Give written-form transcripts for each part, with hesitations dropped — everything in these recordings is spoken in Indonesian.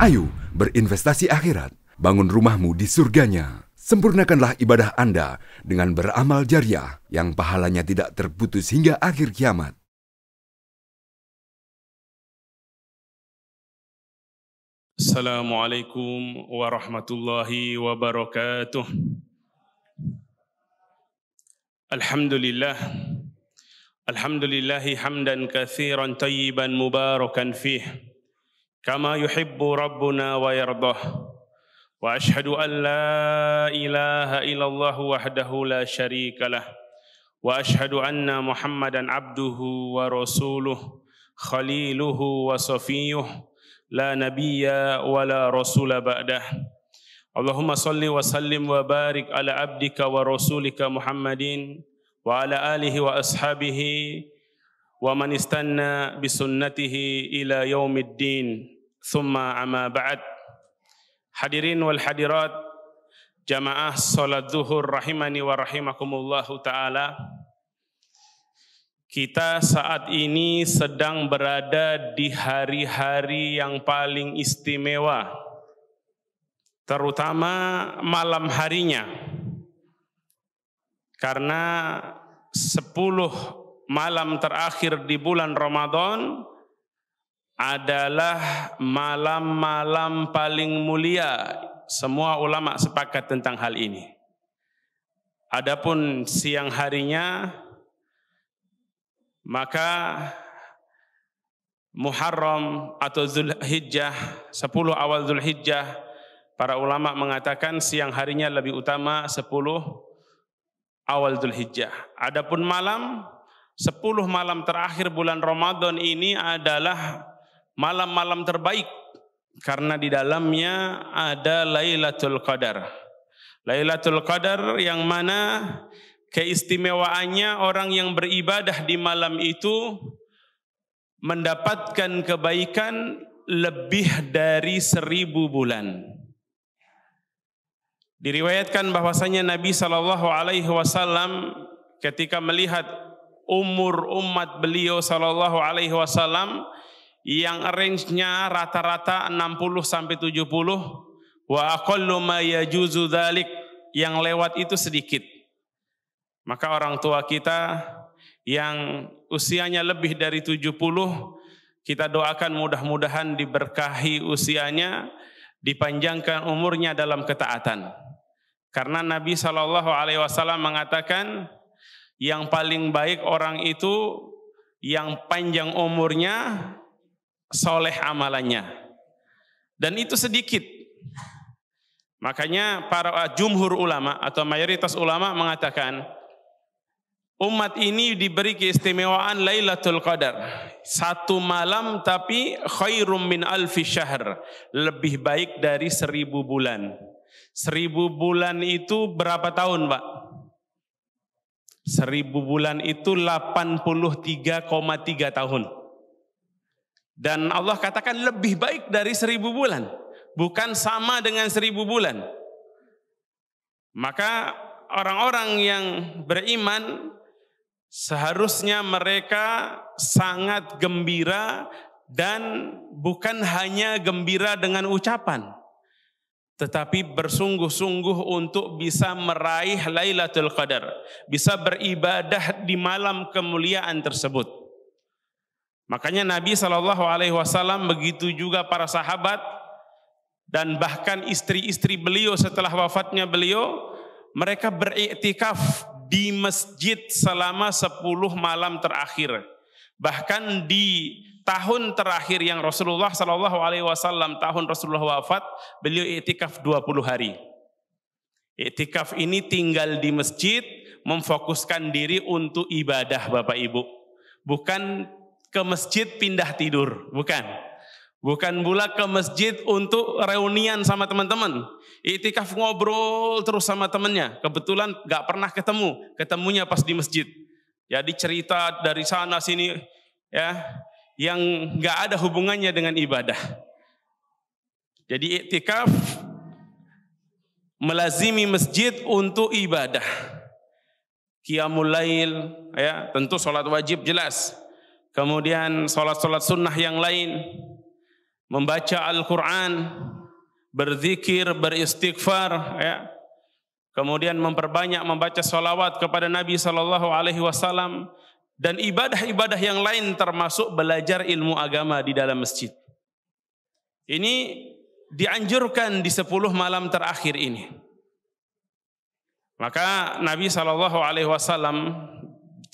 Ayo berinvestasi akhirat, bangun rumahmu di surganya. Sempurnakanlah ibadah Anda dengan beramal jariah yang pahalanya tidak terputus hingga akhir kiamat. Assalamualaikum warahmatullahi wabarakatuh. Alhamdulillah. Alhamdulillahi hamdan katsiran tayyiban mubarakan fih. Kama yuhibbu rabbuna wa yardah. Wa ashhadu an la ilaha illallah wahdahu la syarika lah. Wa ashhadu anna Muhammadan abduhu wa rasuluh, khaliluhu wa safiyuh, la nabiyya wa la rasula ba'dah. Allahumma salli wa sallim wa barik ala abdika wa rasulika Muhammadin wa ala alihi wa ashabihi wa man istanna bisunnatihi ila yaumiddin. Thumma amma ba'd. Hadirin wal hadirat, jamaah salat zuhur rahimani wa rahimakumullahu ta'ala. Kita saat ini sedang berada di hari-hari yang paling istimewa, terutama malam harinya. Karena 10 malam terakhir di bulan Ramadan adalah malam-malam paling mulia. Semua ulama sepakat tentang hal ini. Adapun siang harinya, maka Muharram atau Zulhijjah, 10 awal Zulhijjah, para ulama mengatakan siang harinya lebih utama 10 awal Zulhijjah. Adapun malam, 10 malam terakhir bulan Ramadan ini adalah malam-malam terbaik, karena di dalamnya ada Lailatul Qadar. Lailatul Qadar yang mana keistimewaannya orang yang beribadah di malam itu mendapatkan kebaikan lebih dari 1000 bulan. Diriwayatkan bahwasanya Nabi SAW ketika melihat umur umat beliau SAW yang range-nya rata-rata 60-70, wa aqallu ma yajuzu dzalik, yang lewat itu sedikit. Maka orang tua kita yang usianya lebih dari 70, kita doakan mudah-mudahan diberkahi usianya, dipanjangkan umurnya dalam ketaatan. Karena Nabi SAW mengatakan yang paling baik orang itu yang panjang umurnya, soleh amalannya. Dan itu sedikit. Makanya para jumhur ulama atau mayoritas ulama mengatakan umat ini diberi keistimewaan Lailatul Qadar. 1 malam tapi khairum min alfi syahr. Lebih baik dari 1000 bulan. 1000 bulan itu berapa tahun, Pak? 1000 bulan itu 83,3 tahun. Dan Allah katakan lebih baik dari 1000 bulan. Bukan sama dengan 1000 bulan. Maka orang-orang yang beriman seharusnya mereka sangat gembira, dan bukan hanya gembira dengan ucapan, tetapi bersungguh-sungguh untuk bisa meraih Lailatul Qadar, bisa beribadah di malam kemuliaan tersebut. Makanya Nabi SAW, begitu juga para sahabat, dan bahkan istri-istri beliau setelah wafatnya beliau, mereka beriktikaf di masjid selama 10 malam terakhir. Bahkan di tahun terakhir yang Rasulullah SAW, tahun Rasulullah wafat, beliau iktikaf 20 hari. Iktikaf ini tinggal di masjid, memfokuskan diri untuk ibadah, Bapak Ibu. Bukan ke masjid pindah tidur, bukan. Bukan pula ke masjid untuk reunian sama teman-teman. Iktikaf ngobrol terus sama temannya. Kebetulan gak pernah ketemu, ketemunya pas di masjid. Jadi cerita dari sana sini, ya, yang gak ada hubungannya dengan ibadah. Jadi iktikaf melazimi masjid untuk ibadah. Qiyamul lail, ya, tentu sholat wajib jelas. Kemudian sholat-sholat sunnah yang lain. membaca Al-Quran, berzikir, beristighfar, ya. Kemudian memperbanyak membaca salawat kepada Nabi SAW dan ibadah-ibadah yang lain termasuk belajar ilmu agama di dalam masjid. Ini dianjurkan di 10 malam terakhir ini. Maka Nabi SAW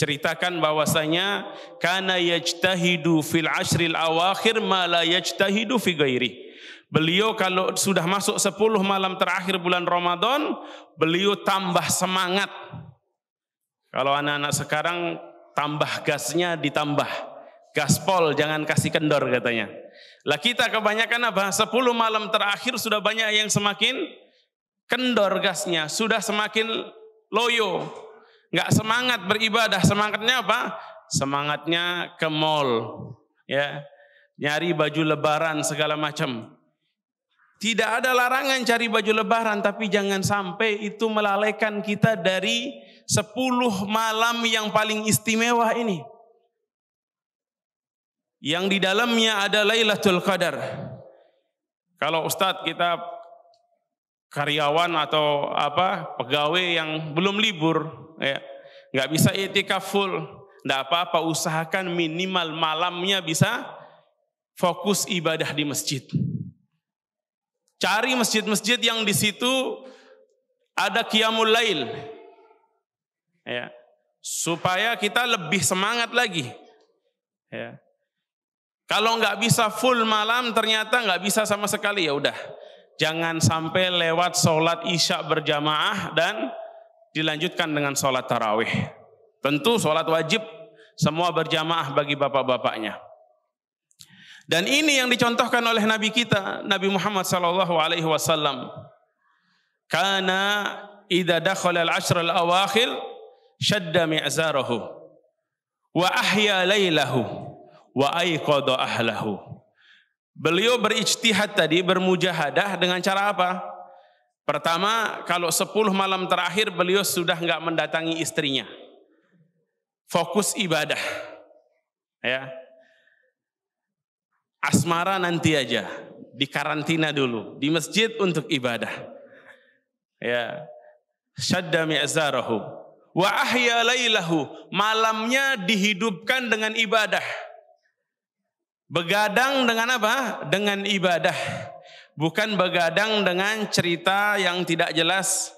ceritakan bahwasanya kana yajtahidu fil ashril awakhir ma la yajtahidu fi ghairi. Beliau kalau sudah masuk 10 malam terakhir bulan Ramadan, beliau tambah semangat. Kalau anak-anak sekarang tambah gasnya ditambah. Gaspol, jangan kasih kendor katanya. Lah kita kebanyakan apa? 10 malam terakhir sudah banyak yang semakin kendor gasnya, sudah semakin loyo. Nggak semangat beribadah, semangatnya apa? Semangatnya ke mall, ya, nyari baju lebaran segala macam. Tidak ada larangan cari baju lebaran, tapi jangan sampai itu melalaikan kita dari 10 malam yang paling istimewa ini. Yang di dalamnya ada Lailatul Qadar. Kalau Ustadz kita karyawan atau pegawai yang belum libur, ya, nggak bisa i'tikaf full, nggak apa-apa, usahakan minimal malamnya bisa fokus ibadah di masjid. Cari masjid-masjid yang di situ ada qiyamul lail, ya, supaya kita lebih semangat lagi. Ya. Kalau nggak bisa full malam, ternyata nggak bisa sama sekali, ya udah, jangan sampai lewat sholat isya berjamaah dan dilanjutkan dengan sholat tarawih. Tentu sholat wajib semua berjamaah bagi bapak-bapaknya. Dan ini yang dicontohkan oleh Nabi kita, Nabi Muhammad SAW. Kana idza dakhala al-ashr al-awakhir shadda mi'zarahu wa ahya lailahu wa aiqadha ahlahu. Beliau berijtihad tadi, bermujahadah dengan cara apa? Pertama, kalau 10 malam terakhir beliau sudah enggak mendatangi istrinya. Fokus ibadah. Ya. Asmara nanti aja, di karantina dulu, di masjid untuk ibadah. Ya. Syadda mi'zarahu wa ahya lailahu, malamnya dihidupkan dengan ibadah. Begadang dengan apa? Dengan ibadah. Bukan begadang dengan cerita yang tidak jelas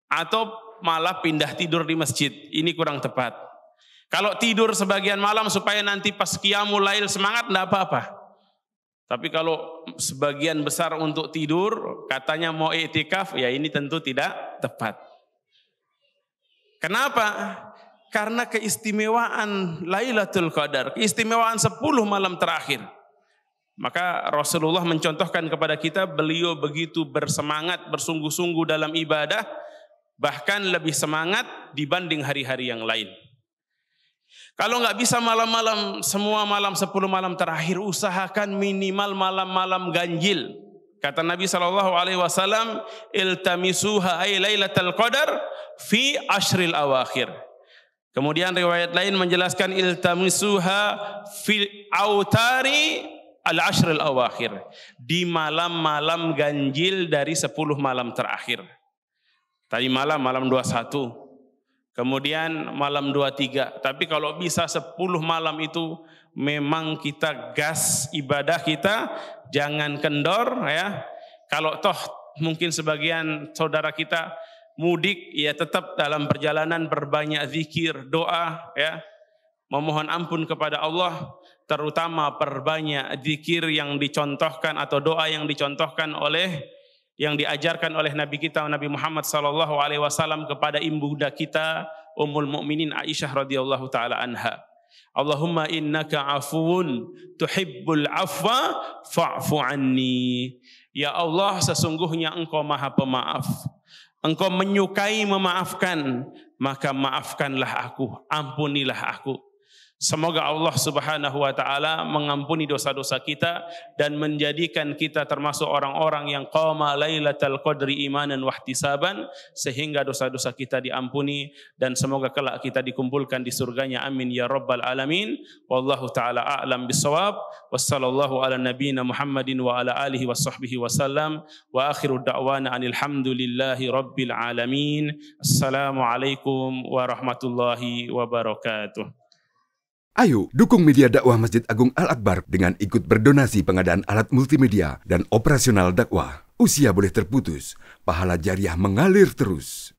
atau malah pindah tidur di masjid. Ini kurang tepat. Kalau tidur sebagian malam supaya nanti pas qiyamul lail semangat, enggak apa-apa. Tapi kalau sebagian besar untuk tidur, katanya mau i'tikaf, ya ini tentu tidak tepat. Kenapa? Karena keistimewaan Lailatul Qadar, keistimewaan 10 malam terakhir. Maka Rasulullah mencontohkan kepada kita, beliau begitu bersemangat, bersungguh-sungguh dalam ibadah, bahkan lebih semangat dibanding hari-hari yang lain. Kalau nggak bisa malam-malam, semua malam 10 malam terakhir, usahakan minimal malam-malam ganjil. Kata Nabi SAW, iltamisuha ay lailatul qadar fi ashril awakhir. Kemudian riwayat lain menjelaskan iltamisuha fi autari al-ashril awakhir. Di malam-malam ganjil dari 10 malam terakhir. Tadi malam 21. Kemudian malam 23. Tapi kalau bisa 10 malam itu memang kita gas ibadah kita, jangan kendor, ya. Kalau toh mungkin sebagian saudara kita mudik, ya tetap dalam perjalanan berbanyak zikir, doa, ya. Memohon ampun kepada Allah, terutama perbanyak zikir yang dicontohkan atau doa yang dicontohkan oleh, yang diajarkan oleh Nabi kita Nabi Muhammad SAW kepada ibunda kita Ummul Mukminin Aisyah radhiyallahu taala anha. Allahumma innaka afuwun tuhibbul afwa fa'fu anni. Ya Allah, sesungguhnya Engkau Maha Pemaaf. Engkau menyukai memaafkan, maka maafkanlah aku, ampunilah aku. Semoga Allah Subhanahu wa taala mengampuni dosa-dosa kita dan menjadikan kita termasuk orang-orang yang qama lailatal qadri imanan wahtisaban, sehingga dosa-dosa kita diampuni, dan semoga kelak kita dikumpulkan di surganya, amin ya rabbal alamin. Wallahu taala a'lam bissawab. Wassallallahu ala nabiyyina Muhammadin wa ala alihi washabbihi wasallam, wa akhiru da'wana anil hamdulillahi rabbil alamin. Assalamualaikum warahmatullahi wabarakatuh. Ayo dukung media dakwah Masjid Agung Al-Akbar dengan ikut berdonasi pengadaan alat multimedia dan operasional dakwah. Usia boleh terputus, pahala jariah mengalir terus.